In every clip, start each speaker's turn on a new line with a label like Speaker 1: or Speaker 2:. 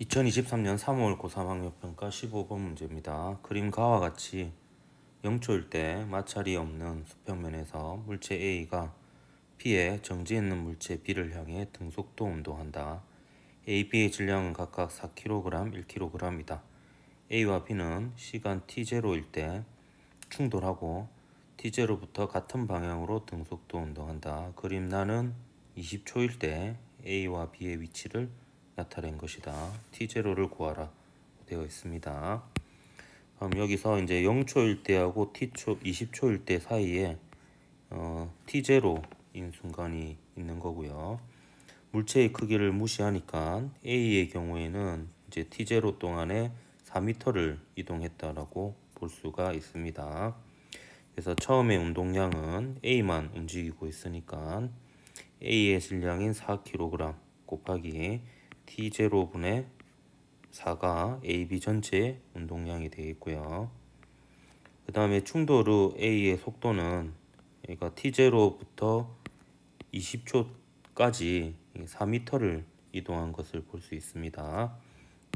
Speaker 1: 2023년 3월 고3 학력평가 15번 문제입니다. 그림과와 같이 0초일 때 마찰이 없는 수평면에서 물체 A가 B에 정지 있는 물체 B를 향해 등속도 운동한다. A, B의 질량은 각각 4kg, 1kg이다. A와 B는 시간 t0일 때 충돌하고 t0부터 같은 방향으로 등속도 운동한다. 그림 나는 20초일 때 A와 B의 위치를 나타낸 것이다. t0를 구하라 되어 있습니다. 그럼 여기서 이제 0초일 때하고 20초일 때 사이에 t0인 순간이 있는 거고요. 물체의 크기를 무시하니까 A의 경우에는 이제 t0 동안에 4m를 이동했다라고 볼 수가 있습니다. 그래서 처음에 운동량은 A만 움직이고 있으니까 A의 질량인 4kg 곱하기 t0분의 4가 AB 전체 운동량이 되겠고요. 그 다음에 충돌 후 A의 속도는 그러니까 t0부터 20초까지 4m를 이동한 것을 볼 수 있습니다.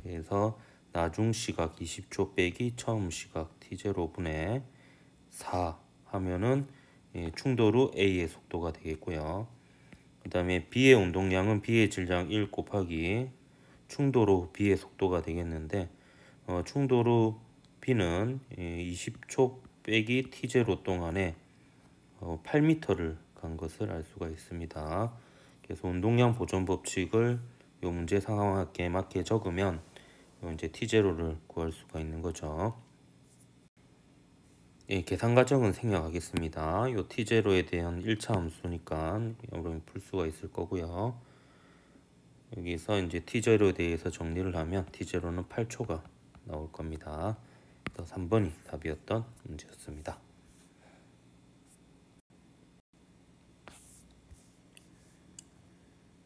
Speaker 1: 그래서 나중 시각 20초 빼기 처음 시각 t0분의 4 하면은 충돌 후 A의 속도가 되겠고요. 그 다음에 B의 운동량은 B의 질량 1 곱하기 충돌 후 B의 속도가 되겠는데 충돌 후 B는 20초 빼기 t0 동안에 8m를 간 것을 알 수가 있습니다. 그래서 운동량 보존 법칙을 이 문제 상황에 맞게 적으면 이제 t0를 구할 수가 있는 거죠. 예, 계산 과정은 생략하겠습니다. 이 t0에 대한 1차 함수니까 여러분 풀 수가 있을 거고요. 여기서 이제 t0에 대해서 정리를 하면 t0는 8초가 나올 겁니다. 3번이 답이었던 문제였습니다.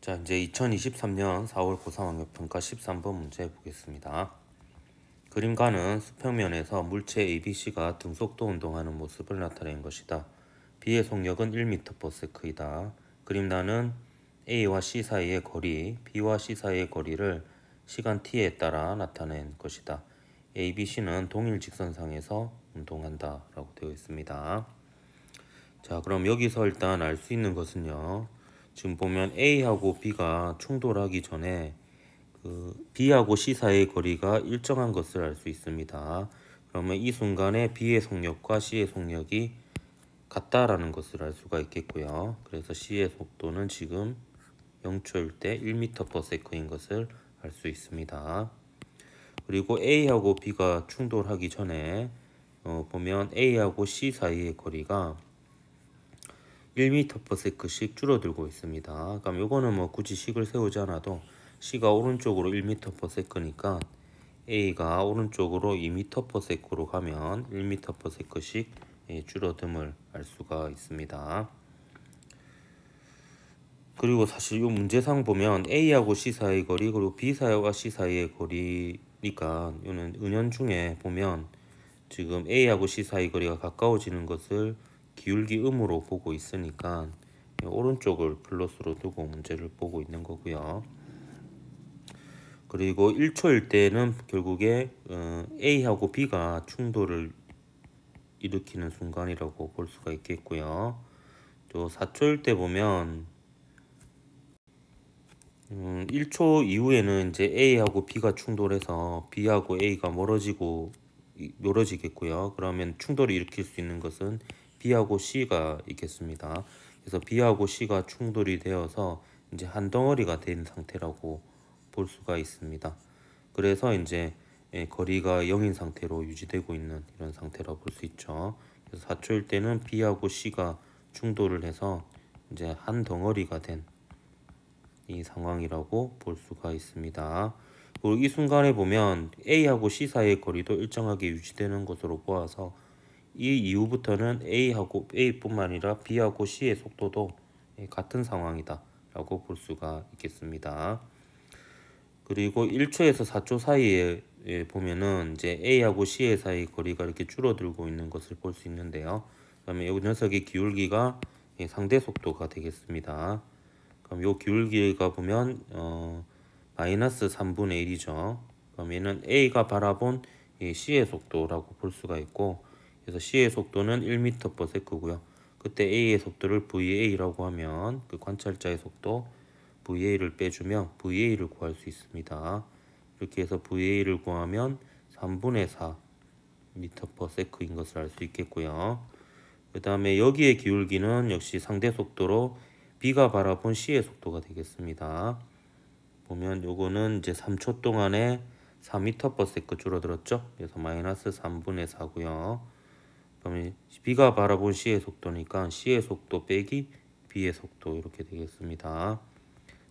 Speaker 1: 자, 이제 2023년 4월 고3 학력평가 13번 문제 보겠습니다. 그림과는 수평면에서 물체 ABC가 등속도 운동하는 모습을 나타낸 것이다. B의 속력은 1m/s이다. 그림란은 A와 C 사이의 거리, B와 C 사이의 거리를 시간 t에 따라 나타낸 것이다. A, B, C는 동일 직선상에서 운동한다 라고 되어 있습니다. 자, 그럼 여기서 일단 알 수 있는 것은요, 지금 보면 A하고 B가 충돌하기 전에 B하고 C 사이의 거리가 일정한 것을 알 수 있습니다. 그러면 이 순간에 B의 속력과 C의 속력이 같다라는 것을 알 수가 있겠고요. 그래서 C의 속도는 지금 0초일 때 1m/s인 것을 알 수 있습니다. 그리고 A하고 B가 충돌하기 전에 보면 A하고 C 사이의 거리가 1m/s씩 줄어들고 있습니다. 그럼 요거는 뭐 굳이 식을 세우지 않아도 C가 오른쪽으로 1m/s니까 A가 오른쪽으로 2m/s로 가면 1m/s씩 줄어듦을 알 수가 있습니다. 그리고 사실 이 문제상 보면 A하고 C 사이의 거리 그리고 B 사이와 C 사이의 거리니까 이거는 은연중에 보면 지금 A하고 C 사이 거리가 가까워지는 것을 기울기 음으로 보고 있으니까 오른쪽을 플러스로 두고 문제를 보고 있는 거고요. 그리고 1초일 때는 결국에 A하고 B가 충돌을 일으키는 순간이라고 볼 수가 있겠고요. 또 4초일 때 보면 1초 이후에는 이제 A하고 B가 충돌해서 B하고 A가 멀어지겠고요. 그러면 충돌을 일으킬 수 있는 것은 B하고 C가 있겠습니다. 그래서 B하고 C가 충돌이 되어서 이제 한 덩어리가 된 상태라고 볼 수가 있습니다. 그래서 이제 거리가 0인 상태로 유지되고 있는 이런 상태라고 볼 수 있죠. 그래서 4초일 때는 B하고 C가 충돌을 해서 이제 한 덩어리가 된 이 상황이라고 볼 수가 있습니다. 그리고 이 순간에 보면 A하고 C 사이의 거리도 일정하게 유지되는 것으로 보아서 이 이후부터는 A뿐만 아니라 B하고 C의 속도도 같은 상황이다 라고 볼 수가 있겠습니다. 그리고 1초에서 4초 사이에 보면은 이제 A하고 C의 사이 거리가 이렇게 줄어들고 있는 것을 볼 수 있는데요. 그다음에 이 녀석의 기울기가 상대 속도가 되겠습니다. 그럼 요 기울기가 보면 마이너스 3분의 1이죠. 그럼 얘는 A가 바라본 이 C의 속도라고 볼 수가 있고, 그래서 C의 속도는 1m/s고요. 그때 A의 속도를 VA라고 하면 그 관찰자의 속도 VA를 빼주면 VA를 구할 수 있습니다. 이렇게 해서 VA를 구하면 3분의 4 m/s인 것을 알 수 있겠고요. 그 다음에 여기에 기울기는 역시 상대 속도로 B가 바라본 C의 속도가 되겠습니다. 보면 요거는 이제 3초 동안에 4m/s 줄어들었죠. 그래서 마이너스 3분의 4고요. 그러면 B가 바라본 C의 속도니까 C의 속도 빼기 B의 속도 이렇게 되겠습니다.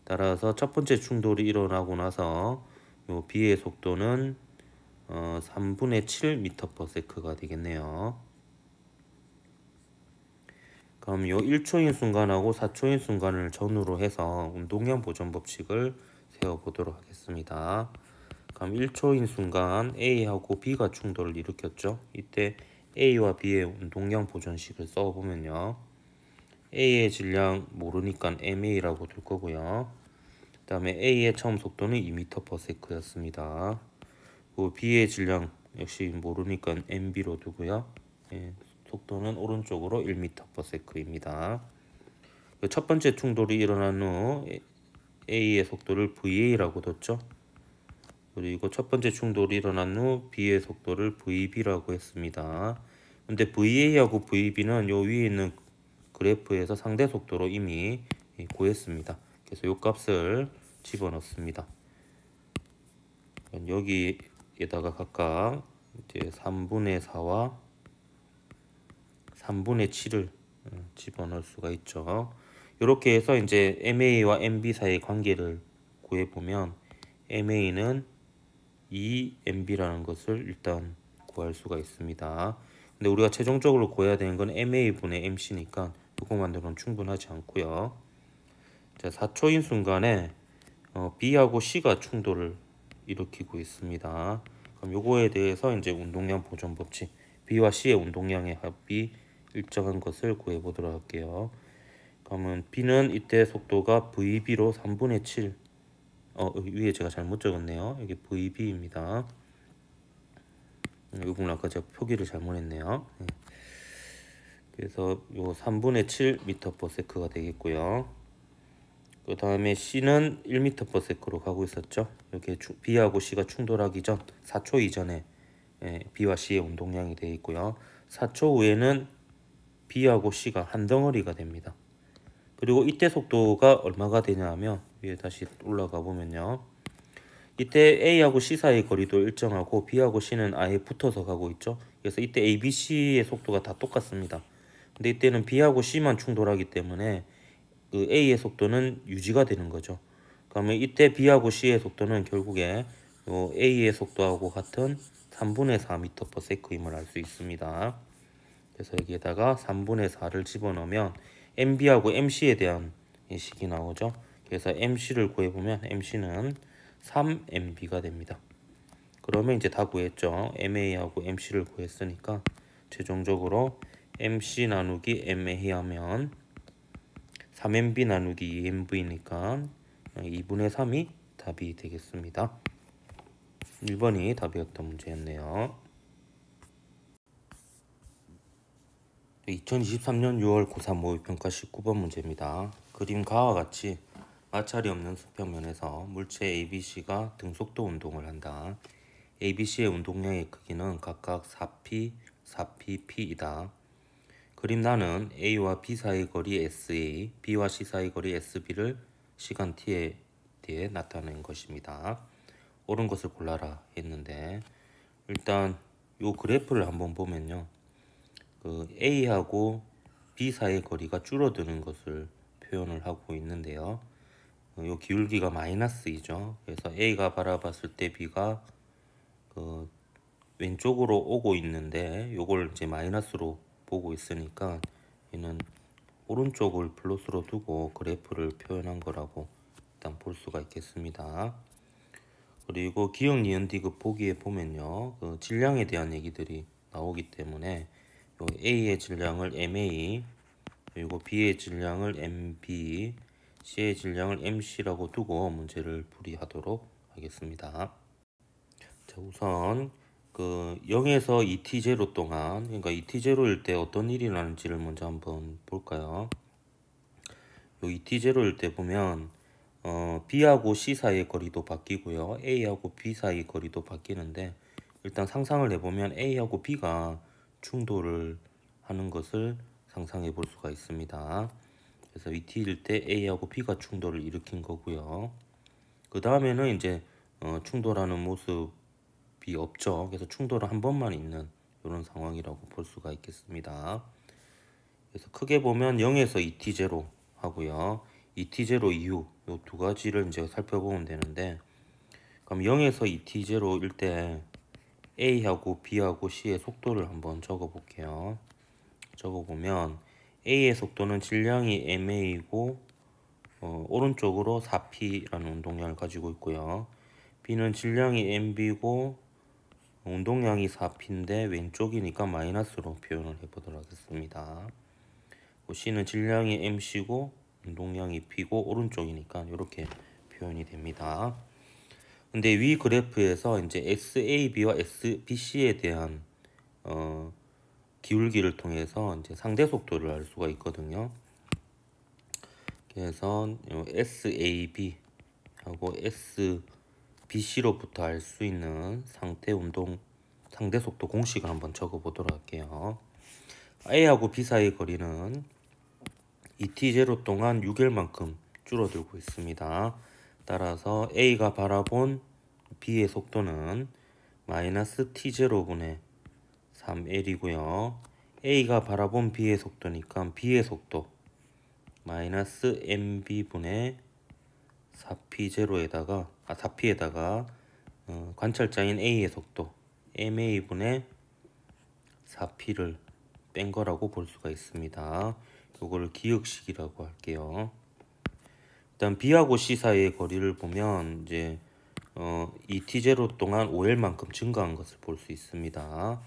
Speaker 1: 따라서 첫 번째 충돌이 일어나고 나서 요 B의 속도는 3분의 7 m/s가 되겠네요. 그럼 요 1초인 순간하고 4초인 순간을 전후로 해서 운동량 보존 법칙을 세워보도록 하겠습니다. 그럼 1초인 순간 A하고 B가 충돌을 일으켰죠. 이때 A와 B의 운동량 보존식을 써보면요. A의 질량 모르니까 MA라고 둘 거고요. 그 다음에 A의 처음 속도는 2m/s였습니다. B의 질량 역시 모르니까 MB로 두고요. 예, 속도는 오른쪽으로 1m/s입니다. 첫 번째 충돌이 일어난 후 A의 속도를 VA라고 뒀죠. 그리고 첫 번째 충돌이 일어난 후 B의 속도를 VB라고 했습니다. 근데 VA하고 VB는 요 위에 있는 그래프에서 상대 속도로 이미 구했습니다. 그래서 요 값을 집어넣습니다. 여기에다가 각각 이제 3분의 4와 3분의 7을 집어넣을 수가 있죠. 이렇게 해서 이제 MA와 MB 사이의 관계를 구해보면 MA는 2MB라는 것을 일단 구할 수가 있습니다. 근데 우리가 최종적으로 구해야 되는 건 MA분의 MC니까 이것만으로는 충분하지 않고요. 자, 4초인 순간에 B하고 C가 충돌을 일으키고 있습니다. 그럼 요거에 대해서 이제 운동량 보존 법칙, B와 C의 운동량의 합이 일정한 것을 구해 보도록 할게요. 그러면 B는 이때 속도가 VB로 3분의 7. 위에 제가 잘못 적었네요. 이게 VB입니다. 이 부분 아까 제가 표기를 잘못했네요. 그래서 요 3분의 7 m/s가 되겠고요. 그 다음에 C는 1m/s로 가고 있었죠. 이렇게 B하고 C가 충돌하기 전 4초 이전에 B와 C의 운동량이 되어 있고요. 4초 후에는 B하고 C가 한 덩어리가 됩니다. 그리고 이때 속도가 얼마가 되냐 하면 위에 다시 올라가 보면요. 이때 A하고 C 사이의 거리도 일정하고 B하고 C는 아예 붙어서 가고 있죠. 그래서 이때 A, B, C의 속도가 다 똑같습니다. 근데 이때는 B하고 C만 충돌하기 때문에 그 A의 속도는 유지가 되는 거죠. 그러면 이때 B하고 C의 속도는 결국에 A의 속도하고 같은 3분의 4 m/s임을 알 수 있습니다. 그래서 여기에다가 3분의 4를 집어넣으면 MB하고 MC에 대한 식이 나오죠. 그래서 MC를 구해보면 MC는 3MB가 됩니다. 그러면 이제 다 구했죠. MA하고 MC를 구했으니까 최종적으로 MC 나누기 MA 하면 3MB 나누기 2MV니까 2분의 3이 답이 되겠습니다. 1번이 답이었던 문제였네요. 2023년 6월 고3 모의평가 19번 문제입니다. 그림과와 같이 마찰이 없는 수평면에서 물체 ABC가 등속도 운동을 한다. ABC의 운동량의 크기는 각각 4P, 4PP이다. 그림 나는 A와 B 사이 거리 SA, B와 C 사이 거리 SB를 시간 T에 대해 나타낸 것입니다. 옳은 것을 골라라 했는데 일단 요 그래프를 한번 보면요. 그 A하고 B 사이의 거리가 줄어드는 것을 표현을 하고 있는데요. 요 기울기가 마이너스이죠. 그래서 A가 바라봤을 때 B가 그 왼쪽으로 오고 있는데 요걸 이제 마이너스로 보고 있으니까 얘는 오른쪽을 플러스로 두고 그래프를 표현한 거라고 일단 볼 수가 있겠습니다. 그리고 기억, 니은, 디귿 보기에 보면요. 그 질량에 대한 얘기들이 나오기 때문에 요 A의 질량을 MA, 그리고 B의 질량을 MB, C의 질량을 MC라고 두고 문제를 풀이하도록 하겠습니다. 자, 우선 0에서 2t0 동안, 그러니까 2t0일 때 어떤 일이 나는지를 먼저 한번 볼까요? 요 2t0일 때 보면 B하고 C 사이의 거리도 바뀌고요. A하고 B 사이의 거리도 바뀌는데, 일단 상상을 해보면 A하고 B가 충돌을 하는 것을 상상해 볼 수가 있습니다. 그래서 2t일 때 A하고 B가 충돌을 일으킨 거고요. 그 다음에는 이제 충돌하는 모습이 없죠. 그래서 충돌은 한 번만 있는 이런 상황이라고 볼 수가 있겠습니다. 그래서 크게 보면 0에서 2t0 하고요. 2t0 이후 이 두 가지를 이제 살펴보면 되는데, 그럼 0에서 2t0일 때 A하고 B하고 C의 속도를 한번 적어 볼게요. 적어 보면 A의 속도는 질량이 ma이고 오른쪽으로 4p라는 운동량을 가지고 있고요. B는 질량이 mb고 운동량이 4p인데 왼쪽이니까 마이너스로 표현을 해보도록 하겠습니다. C는 질량이 mc고 운동량이 p고 오른쪽이니까 이렇게 표현이 됩니다. 근데 위 그래프에서 이제 SAB와 SBC에 대한 기울기를 통해서 이제 상대 속도를 알 수가 있거든요. 그래서 SAB하고 SBC로부터 알 수 있는 상대 속도 공식을 한번 적어 보도록 할게요. A하고 B 사이의 거리는 2t0 동안 6일만큼 줄어들고 있습니다. 따라서 A가 바라본 B의 속도는 마이너스 t0분의 3L이고요. A가 바라본 B의 속도니까 B의 속도 마이너스 MB분의 4P에다가 관찰자인 A의 속도 MA분의 4P를 뺀 거라고 볼 수가 있습니다. 이거를 기역식이라고 할게요. 일단 B하고 C 사이의 거리를 보면 이제 2t0 동안 5L만큼 증가한 것을 볼 수 있습니다.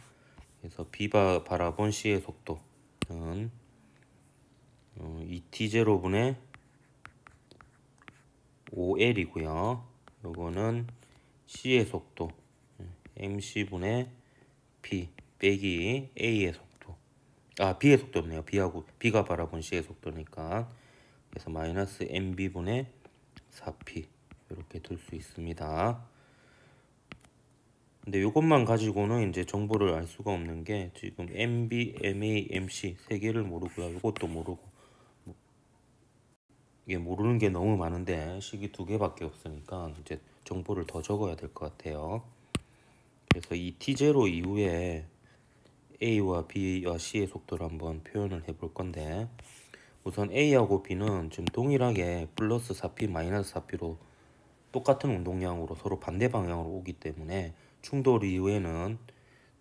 Speaker 1: 그래서 B가 바라본 C의 속도는 2t0분의 5L이고요. 요거는 C의 속도 mc분의 P 빼기 A의 속도, B의 속도네요. B가 바라본 C의 속도니까. 그래서 마이너스 mb분의 4p 이렇게 둘 수 있습니다. 근데 이것만 가지고는 이제 정보를 알 수가 없는 게, 지금 MB, MA, MC 세 개를 모르고요. 이것도 모르고, 이게 모르는 게 너무 많은데 식이 두 개밖에 없으니까 이제 정보를 더 적어야 될 것 같아요. 그래서 이 t0 이후에 A와 B와 C의 속도를 한번 표현을 해볼 건데, 우선 A하고 B는 지금 동일하게 플러스 4P 마이너스 4P로 똑같은 운동량으로 서로 반대 방향으로 오기 때문에 충돌 이후에는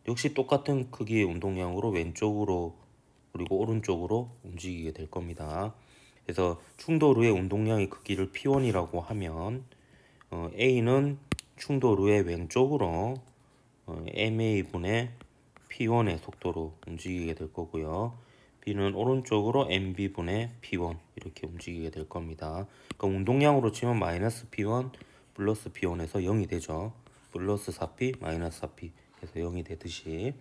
Speaker 1: 역시 똑같은 크기의 운동량으로 왼쪽으로 그리고 오른쪽으로 움직이게 될 겁니다. 그래서 충돌 후의 운동량의 크기를 P1이라고 하면 A는 충돌 후에 왼쪽으로 MA분의 P1의 속도로 움직이게 될 거고요. B는 오른쪽으로 MB분의 P1 이렇게 움직이게 될 겁니다. 그러니까 운동량으로 치면 마이너스 P1 플러스 P1에서 0이 되죠. 플러스 4P 마이너스 4P 해서 0이 되듯이.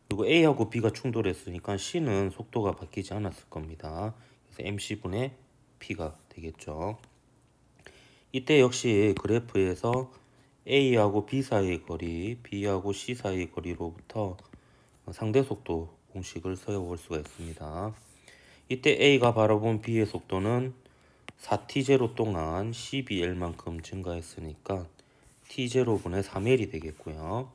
Speaker 1: 그리고 A하고 B가 충돌했으니까 C는 속도가 바뀌지 않았을 겁니다. 그래서 MC분의 P가 되겠죠. 이때 역시 그래프에서 A하고 B 사이의 거리, B하고 C 사이의 거리로부터 상대 속도 공식을 세워볼 수가 있습니다. 이때 A가 바라본 B의 속도는 4t0 동안 12L만큼 증가했으니까 t0분의 3L이 되겠고요.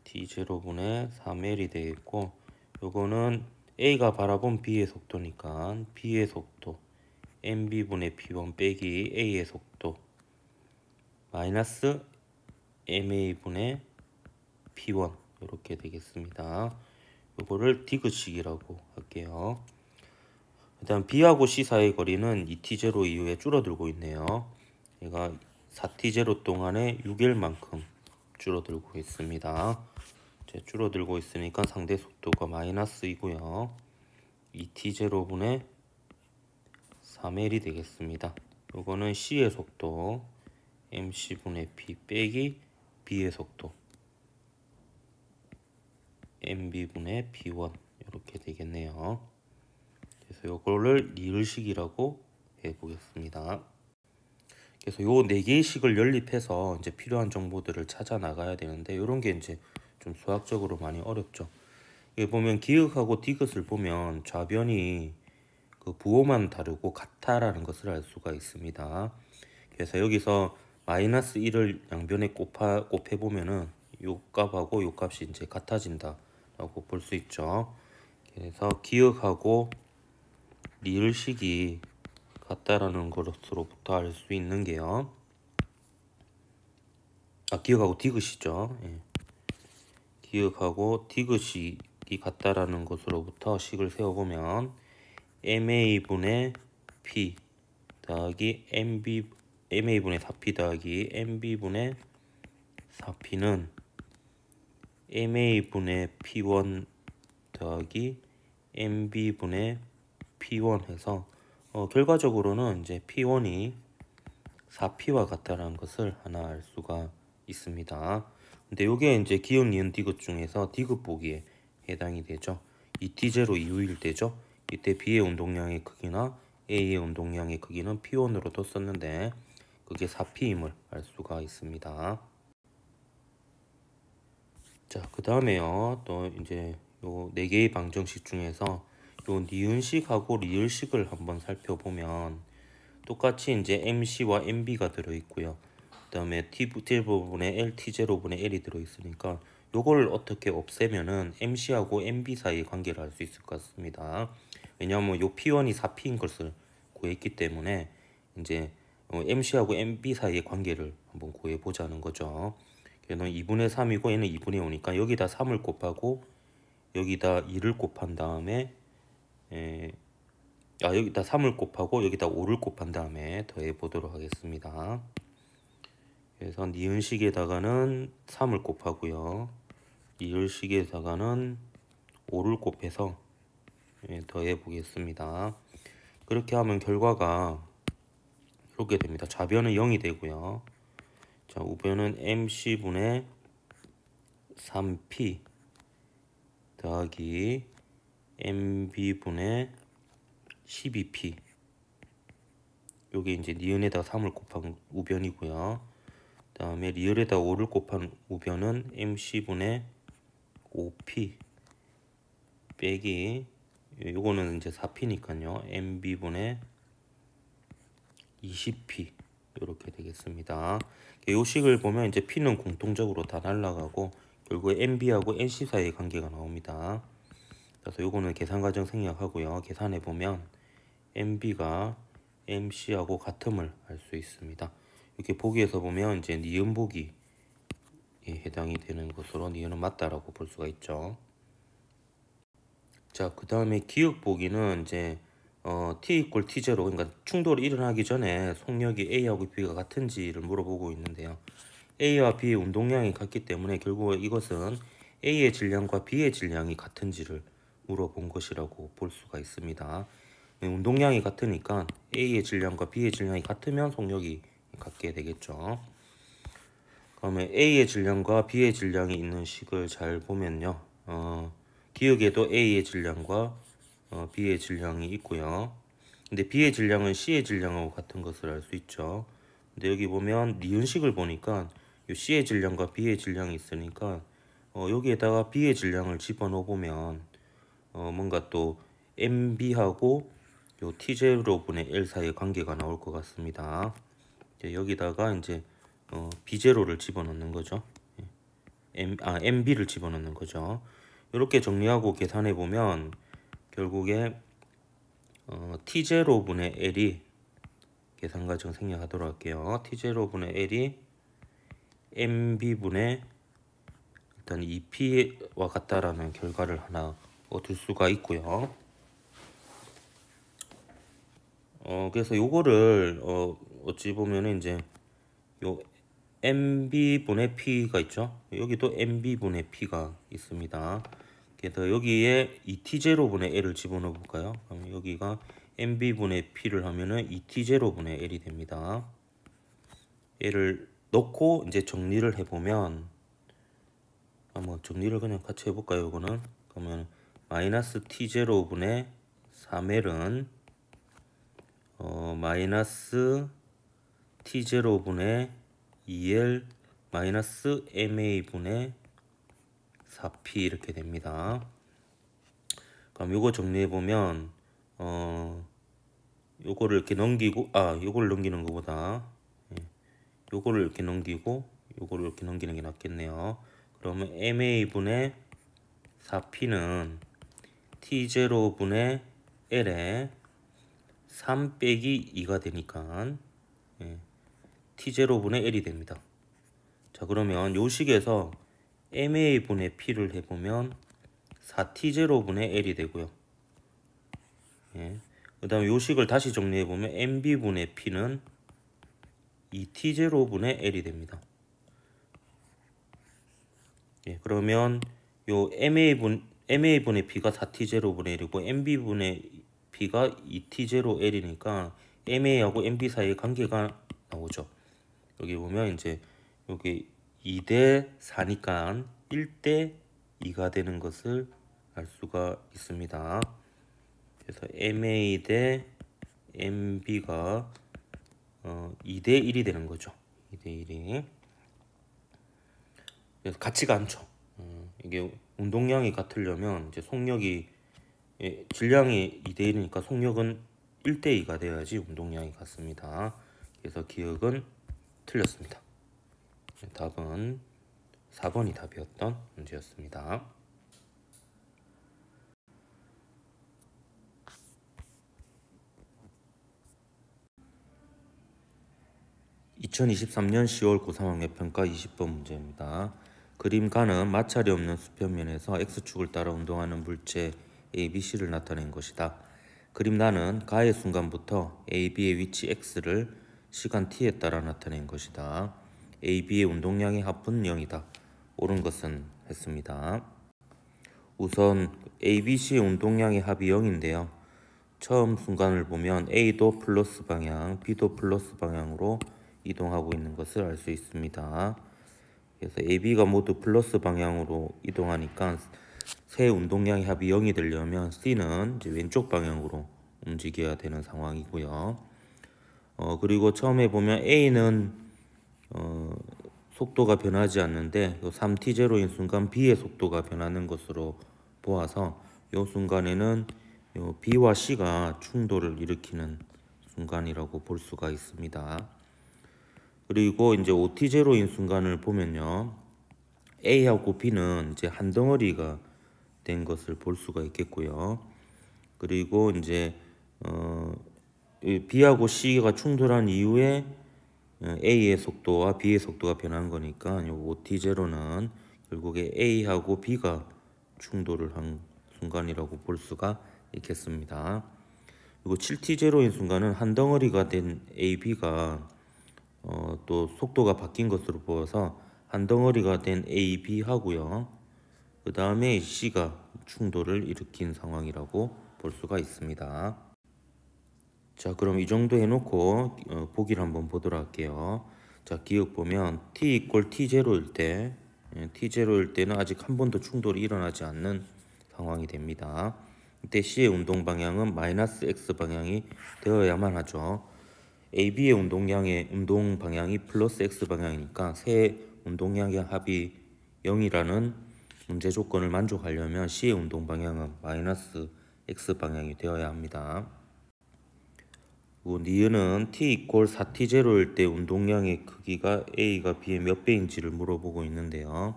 Speaker 1: t0분의 3L이 되겠고, 요거는 A가 바라본 B의 속도니까 B의 속도 MB분의 P1 빼기 A의 속도 마이너스 MA분의 P1 이렇게 되겠습니다. 요거를 디귿식이라고 할게요. 일단 B하고 C 사이의 거리는 2t0 이후에 줄어들고 있네요. 얘가 4t0 동안에 6L만큼 줄어들고 있습니다. 이제 줄어들고 있으니까 상대 속도가 마이너스이고요. 2t0분의 3L이 되겠습니다. 요거는 C의 속도 mc분의 p 빼기 B의 속도 mb분의 p1 이렇게 되겠네요. 그래서 요거를 리을식이라고 해보겠습니다. 그래서 요 4개의 식을 연립해서 이제 필요한 정보들을 찾아 나가야 되는데 요런 게 이제 좀 수학적으로 많이 어렵죠. 여기 보면 기역하고 디귿을 보면 좌변이 그 부호만 다르고 같다라는 것을 알 수가 있습니다. 그래서 여기서 마이너스 1을 양변에 곱해 보면은 요 값하고 요 값이 이제 같아진다라고 볼 수 있죠. 그래서 기역하고 리을식이 같다라는 것으로부터 알 수 있는 게요. 기역하고 디귿이죠. 예. 기역하고 디귿이 같다라는 것으로부터 식을 세워보면 ma분의 p 더하기 ma분의 4p 더하기 mb분의 4p는 ma분의 p1 더하기 mb분의 p1 해서 결과적으로는 이제 p1이 4p와 같다라는 것을 하나 알 수가 있습니다. 근데 요게 이제 기역, 니은, 디귿 중에서 디귿 보기에 해당이 되죠. 이 t0 이후일 때죠. 이때 B의 운동량의 크기나 A의 운동량의 크기는 P1으로도 썼는데 그게 4P임을 알 수가 있습니다. 자, 그 다음에요. 또 이제 요 4개의 방정식 중에서 요 니은식하고 리을식을 한번 살펴보면 똑같이 이제 MC와 MB가 들어있고요. 그 다음에 T0분의 L, T0분의 L이 들어있으니까 요걸 어떻게 없애면은 MC하고 MB 사이의 관계를 알 수 있을 것 같습니다. 왜냐하면 요 P1이 4P인 것을 구했기 때문에 이제 MC하고 MB 사이의 관계를 한번 구해보자는 거죠. 얘는 2분의 3이고 얘는 2분의 5니까 여기다 3을 곱하고 여기다 2를 곱한 다음에 여기다 3을 곱하고 여기다 5를 곱한 다음에 더해 보도록 하겠습니다. 그래서 니은식에다가는 3을 곱하고요. 리을식에다가는 5를 곱해서 더해 보겠습니다. 그렇게 하면 결과가 이렇게 됩니다. 좌변은 0이 되고요. 자, 우변은 mc분의 3p 더하기 mb분의 12p 요게 이제 니은에다 3을 곱한 우변이고요. 그 다음에 리을에다 5를 곱한 우변은 mc분의 5p 빼기 요거는 이제 4p니까요. mb분의 20p 이렇게 되겠습니다. 요 식을 보면 이제 p는 공통적으로 다 날라가고 결국에 mb하고 nc 사이의 관계가 나옵니다. 그래서 요거는 계산 과정 생략하고요. 계산해 보면 mb가 mc하고 같음을 알 수 있습니다. 이렇게 보기에서 보면 이제 니은 보기에 해당이 되는 것으로 니은은 맞다라고 볼 수가 있죠. 자, 그 다음에 기역 보기는 이제 t = t0 그러니까 충돌이 일어나기 전에 속력이 a하고 b가 같은지를 물어보고 있는데요. a와 b의 운동량이 같기 때문에 결국 이것은 a의 질량과 b의 질량이 같은지를 물어본 것이라고 볼 수가 있습니다. 운동량이 같으니까 a의 질량과 b의 질량이 같으면 속력이 같게 되겠죠. 그러면 a의 질량과 b의 질량이 있는 식을 잘 보면요. 기역에도 a의 질량과 b의 질량이 있고요. 근데 b의 질량은 c의 질량하고 같은 것을 알 수 있죠. 근데 여기 보면 니은식을 보니까 요 c의 질량과 b의 질량이 있으니까 여기에다가 b의 질량을 집어넣어 보면 뭔가 또 mb하고 요 t0분의 l 사이의 관계가 나올 것 같습니다. 이제 여기다가 이제 b0를 집어넣는 거죠. mb를 집어넣는 거죠. 이렇게 정리하고 계산해 보면 결국에 t0분의 l이 계산 과정 생략하도록 할게요. t0분의 l이 mb분의 일단 2p와 같다라는 결과를 하나 얻을 수가 있고요. 그래서 요거를 어찌 보면은 이제 요 mb분의 p가 있죠. 여기도 mb분의 p가 있습니다. 그래서 여기에 2t0분의 l을 집어넣어 볼까요? 그럼 여기가 MB분의 P를 하면은 2T0분의 L이 됩니다. 얘를 넣고 이제 정리를 해보면, 한번 정리를 그냥 같이 해볼까요? 이거는 그러면 마이너스 T0분의 3L은 마이너스 T0분의 2L 마이너스 MA분의 4P 이렇게 됩니다. 그럼 요거 정리해보면 요거를 이렇게 넘기고, 요거를 넘기는 것보다 요거를 이렇게 넘기고 요거를 이렇게 넘기는 게 낫겠네요. 그러면 MA분의 4P는 T0분의 L에 3 빼기 2가 되니까 T0분의 L이 됩니다. 자, 그러면 요 식에서 MA분의 P를 해보면 4T0분의 L이 되고요. 그 다음에 요 식을 다시 정리해보면 MB분의 P는 2T0분의 L이 됩니다. 그러면 요 MA분의 P가 4T0분의 L이고 MB분의 P가 2T0L이니까 MA하고 MB 사이의 관계가 나오죠. 여기 보면 이제 여기 2대 4니까 1대 2가 되는 것을 알 수가 있습니다. 그래서 MA 대 MB가 2대 1이 되는 거죠. 2대 1이. 그래서 같지가 않죠. 이게 운동량이 같으려면 이제 속력이 질량이 2대 1이니까 속력은 1대 2가 돼야지 운동량이 같습니다. 그래서 기억은 틀렸습니다. 답은 4번이 답이었던 문제였습니다. 2023년 10월 고3학년평가 20번 문제입니다. 그림가는 마찰이 없는 수평면에서 X축을 따라 운동하는 물체 A, B, C를 나타낸 것이다. 그림란은 가의 순간부터 A, B의 위치 X를 시간 T에 따라 나타낸 것이다. A, B의 운동량의 합은 0이다. 옳은 것은 했습니다. 우선 A, B, C의 운동량의 합이 0인데요. 처음 순간을 보면 A도 플러스 방향, B도 플러스 방향으로 이동하고 있는 것을 알 수 있습니다. 그래서 A, B가 모두 플러스 방향으로 이동하니까 세 운동량의 합이 0이 되려면 C는 이제 왼쪽 방향으로 움직여야 되는 상황이고요. 그리고 처음에 보면 A는 속도가 변하지 않는데 3T0인 순간 B의 속도가 변하는 것으로 보아서 이 순간에는 B와 C가 충돌을 일으키는 순간이라고 볼 수가 있습니다. 그리고 이제 5T0인 순간을 보면요, A하고 B는 이제 한 덩어리가 된 것을 볼 수가 있겠고요. 그리고 이제 B하고 C가 충돌한 이후에 A의 속도와 B의 속도가 변한 거니까 5T0는 결국에 A하고 B가 충돌을 한 순간이라고 볼 수가 있겠습니다. 그리고 7T0인 순간은 한 덩어리가 된 A, B가 또 속도가 바뀐 것으로 보여서 한 덩어리가 된 A, B 하고요. 그 다음에 C가 충돌을 일으킨 상황이라고 볼 수가 있습니다. 자, 그럼 이 정도 해놓고 보기를 한번 보도록 할게요. 자, 기억 보면 T 이퀄 T0일 때, T0일 때는 아직 한 번도 충돌이 일어나지 않는 상황이 됩니다. 이때 C의 운동 방향은 마이너스 X 방향이 되어야만 하죠. AB의 운동 방향이 플러스 X 방향이니까 세 운동량의 합이 0이라는 문제 조건을 만족하려면 C의 운동 방향은 마이너스 X 방향이 되어야 합니다. 그리고 니은은 T 이퀄 4T0일 때 운동량의 크기가 A가 B의 몇 배인지를 물어보고 있는데요.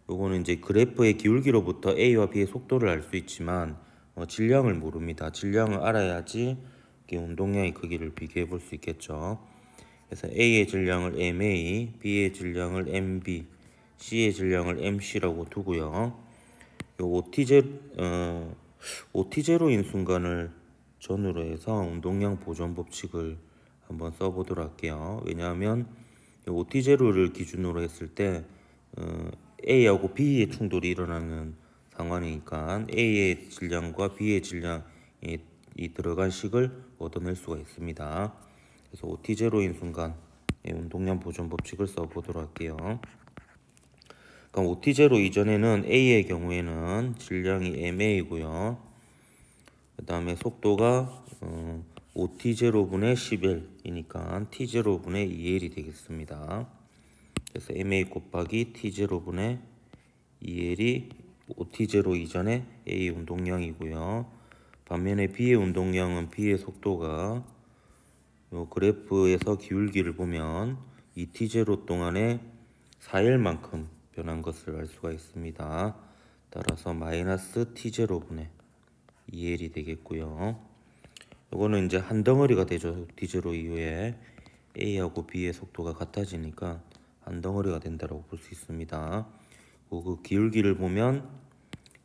Speaker 1: 요거는 이제 그래프의 기울기로부터 A와 B의 속도를 알 수 있지만 질량을 모릅니다. 질량을 알아야지 운동량의 크기를 비교해 볼 수 있겠죠. 그래서 A의 질량을 MA, B의 질량을 MB, C의 질량을 MC라고 두고요. 요 OT0인 순간을 전후로 해서 운동량 보존 법칙을 한번 써보도록 할게요. 왜냐하면 OT0를 기준으로 했을 때 A하고 B의 충돌이 일어나는 상황이니까 A의 질량과 B의 질량의 이 들어간 식을 얻어낼 수가 있습니다. 그래서 OT0인 순간 운동량 보존 법칙을 써보도록 할게요. 그럼 OT0 이전에는 A의 경우에는 질량이 ma고요. 그 다음에 속도가 OT0분의 11이니까 T0분의 2L이 되겠습니다. 그래서 ma 곱하기 T0분의 2L이 OT0 이전에 A 운동량이고요. 반면에 B의 운동량은 B의 속도가 요 그래프에서 기울기를 보면 이 T0 동안에 4L만큼 변한 것을 알 수가 있습니다. 따라서 마이너스 T0분의 2L이 되겠고요. 이거는 이제 한 덩어리가 되죠. T0 이후에 A하고 B의 속도가 같아지니까 한 덩어리가 된다고 볼 수 있습니다. 그 기울기를 보면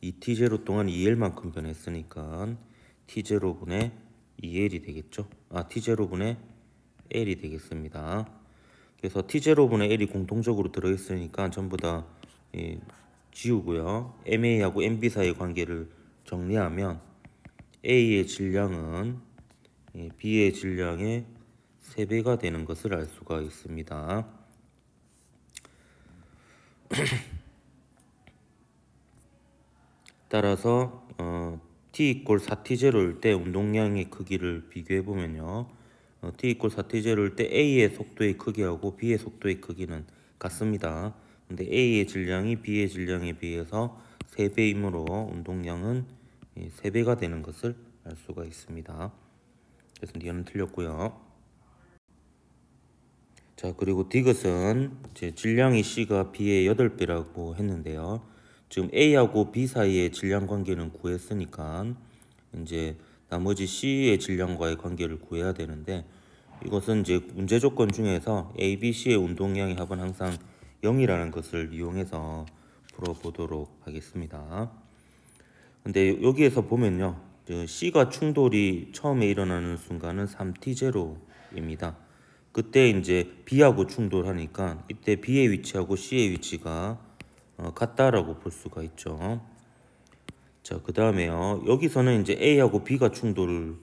Speaker 1: 이 T0 동안 2L만큼 변했으니까 T0분의 2L이 되겠죠. T0분의 L이 되겠습니다. 그래서 T0분의 L이 공통적으로 들어있으니까 전부 다 지우고요. MA하고 MB 사이의 관계를 정리하면 A의 질량은 B의 질량의 3배가 되는 것을 알 수가 있습니다. 따라서 t 이퀄 4t0일 때 운동량의 크기를 비교해 보면요. t 이퀄 4t0일 때 A의 속도의 크기하고 B의 속도의 크기는 같습니다. 근데 A의 질량이 B의 질량에 비해서 3배이므로 운동량은 3배가 되는 것을 알 수가 있습니다. 그래서 이거는 틀렸고요. 자, 그리고 디귿은 질량이 C가 B의 8배라고 했는데요. 지금 A하고 B 사이의 질량 관계는 구했으니까 이제 나머지 C의 질량과의 관계를 구해야 되는데, 이것은 이제 문제 조건 중에서 A, B, C의 운동량의 합은 항상 0이라는 것을 이용해서 풀어보도록 하겠습니다. 근데 여기에서 보면요, C가 충돌이 처음에 일어나는 순간은 3t0입니다. 그때 이제 B하고 충돌하니까 이때 B의 위치하고 C의 위치가 같다라고 볼 수가 있죠. 자, 그 다음에요, 여기서는 이제 A하고 B가 충돌을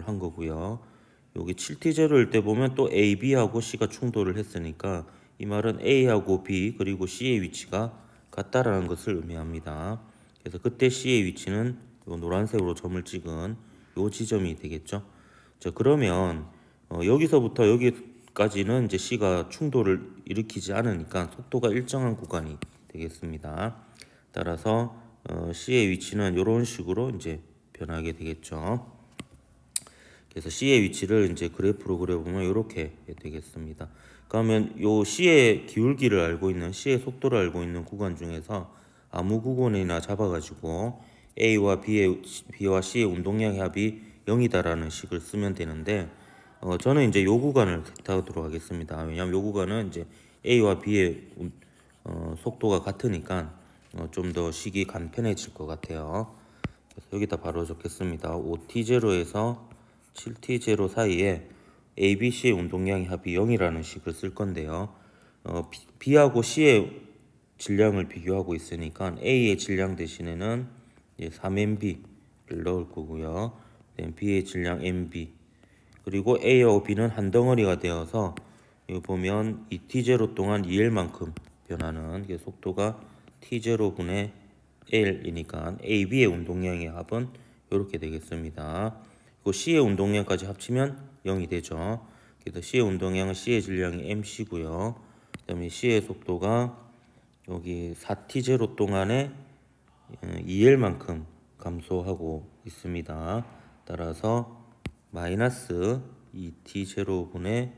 Speaker 1: 한 거고요. 여기 7t0일 때 보면 또 A, B하고 C가 충돌을 했으니까 이 말은 A하고 B 그리고 C의 위치가 같다라는 것을 의미합니다. 그래서 그때 C의 위치는 요 노란색으로 점을 찍은 요 지점이 되겠죠. 자, 그러면 여기서부터 여기까지는 이제 C가 충돌을 일으키지 않으니까 속도가 일정한 구간이 되겠습니다. 따라서 C의 위치는 이런 식으로 이제 변하게 되겠죠. 그래서 C의 위치를 이제 그래프로 그려보면 이렇게 되겠습니다. 그러면 요 C의 기울기를 알고 있는, C의 속도를 알고 있는 구간 중에서 아무 구간이나 잡아가지고 A와 B와 C의 운동량의 합이 0이다라는 식을 쓰면 되는데, 저는 이제 요 구간을 택하도록 하겠습니다. 왜냐하면 요 구간은 이제 A와 B의 속도가 같으니까 좀 더 식이 간편해질 것 같아요. 그래서 여기다 바로 적겠습니다. 5t0에서 7t0 사이에 A, B, C의 운동량의 합이 0이라는 식을 쓸 건데요. B하고 C의 질량을 비교하고 있으니까 A의 질량 대신에는 3MB를 넣을 거고요. B의 질량 MB, 그리고 A하고 B는 한 덩어리가 되어서 여기 보면 이 T0 동안 2L만큼 변하는 속도가 T0분의 L이니까 A, B의 운동량의 합은 이렇게 되겠습니다. 그리고 C의 운동량까지 합치면 0이 되죠. 그래서 C의 운동량은 C의 질량이 MC고요. 그 다음에 C의 속도가 여기 4t0 동안에 2L만큼 감소하고 있습니다. 따라서 마이너스 2t0분의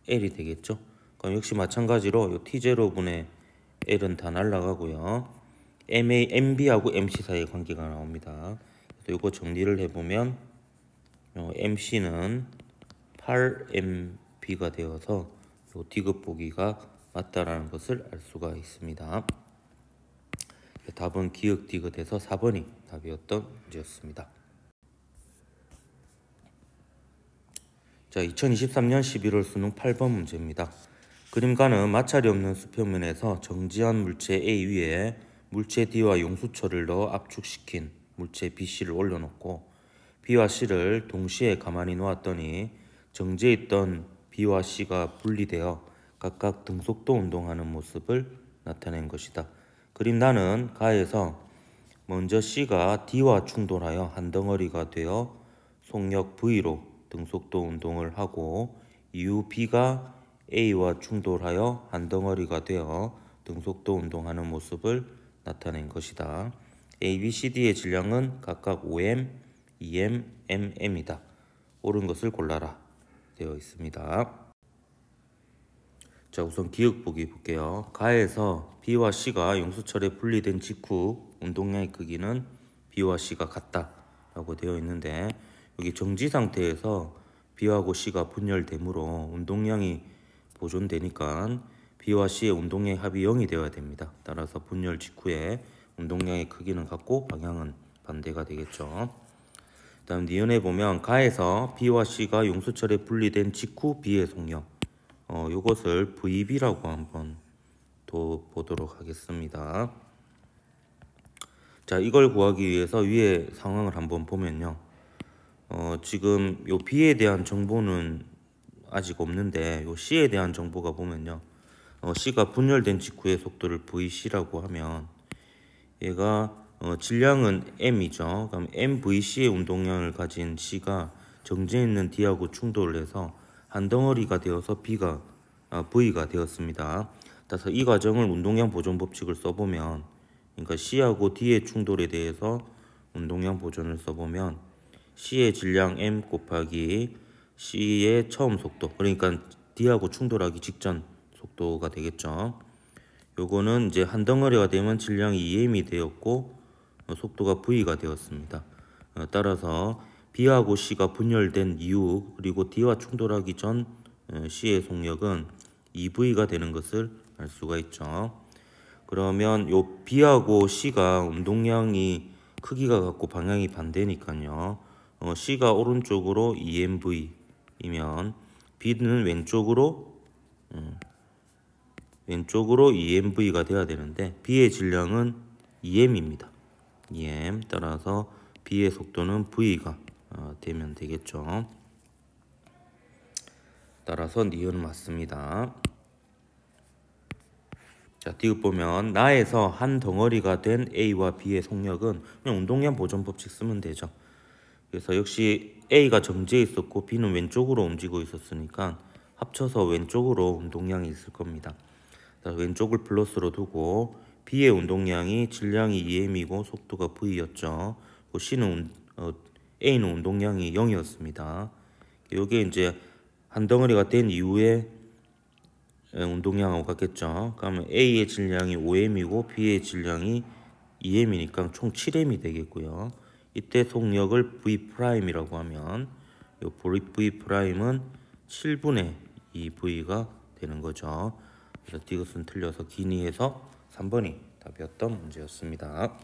Speaker 1: L이 되겠죠. 그럼 역시 마찬가지로 이 t0분의 L은 다 날라가고요. MB하고 MC 사이의 관계가 나옵니다. 그래서 이거 정리를 해보면 MC는 8MB가 되어서 이 디귿 보기가 맞다라는 것을 알 수가 있습니다. 답은 기역 디귿에서 4번이 답이었던 문제였습니다. 자, 2023년 11월 수능 8번 문제입니다. 그림가는 마찰이 없는 수평면에서 정지한 물체 A 위에 물체 D와 용수철을 넣어 압축시킨 물체 BC를 올려놓고 B와 C를 동시에 가만히 놓았더니 정지해 있던 B와 C가 분리되어 각각 등속도 운동하는 모습을 나타낸 것이다. 그림 나는 가에서 먼저 C가 D와 충돌하여 한 덩어리가 되어 속력 V로 등속도 운동을 하고 이후 B가 A와 충돌하여 한 덩어리가 되어 등속도 운동하는 모습을 나타낸 것이다. A, B, C, D의 질량은 각각 5m, 2m, mm이다. 옳은 것을 골라라 되어 있습니다. 자, 우선 기억 보기 볼게요. 가에서 B와 C가 용수철에 분리된 직후 운동량의 크기는 B와 C가 같다 라고 되어 있는데, 여기 정지 상태에서 B하고 C가 분열되므로 운동량이 보존되니까 B와 C의 운동량의 합이 0이 되어야 됩니다. 따라서 분열 직후에 운동량의 크기는 같고 방향은 반대가 되겠죠. 다음 니은에 보면 가에서 B와 C가 용수철에 분리된 직후 B의 속력, 이것을 VB라고 한번 또 보도록 하겠습니다. 자, 이걸 구하기 위해서 위에 상황을 한번 보면요. 지금 요 B에 대한 정보는 아직 없는데 요 C에 대한 정보가 보면요. C가 분열된 직후의 속도를 VC라고 하면 얘가 질량은 M이죠. 그럼 MVC의 운동량을 가진 C가 정지해 있는 D하고 충돌을 해서 한 덩어리가 되어서 V가 되었습니다. 따라서 이 과정을 운동량 보존 법칙을 써보면, 그러니까 C하고 D의 충돌에 대해서 운동량 보존을 써보면 C의 질량 M 곱하기 C의 처음 속도, 그러니까 D하고 충돌하기 직전 속도가 되겠죠. 요거는 이제 한 덩어리가 되면 질량이 2m이 되었고 속도가 V가 되었습니다. 따라서 B하고 C가 분열된 이후 그리고 D와 충돌하기 전 C의 속력은 2V가 되는 것을 알 수가 있죠. 그러면 요 B하고 C가 운동량이 크기가 같고 방향이 반대니까요. C가 오른쪽으로 EMV이면 B는 왼쪽으로 2MV가 돼야 되는데 B의 질량은 2M입니다. 2M. 따라서 B의 속도는 V가 되면 되겠죠. 따라서 니은 맞습니다. 자, 디귿 보면 나에서 한 덩어리가 된 A와 B의 속력은 그냥 운동량 보존 법칙 쓰면 되죠. 그래서 역시 A가 정지해 있었고 B는 왼쪽으로 움직이고 있었으니까 합쳐서 왼쪽으로 운동량이 있을 겁니다. 왼쪽을 플러스로 두고 B의 운동량이 질량이 2m이고 속도가 V였죠. A는 운동량이 0이었습니다. 이게 이제 한 덩어리가 된 이후에 운동량하고 같겠죠. 그러면 A의 질량이 5m이고 B의 질량이 2m이니까 총 7m이 되겠고요. 이때 속력을 V'이라고 하면 이 V'은 7분의 2V가 되는 거죠. 그래서 디귿은 틀려서 기니해서 3번이 답이었던 문제였습니다.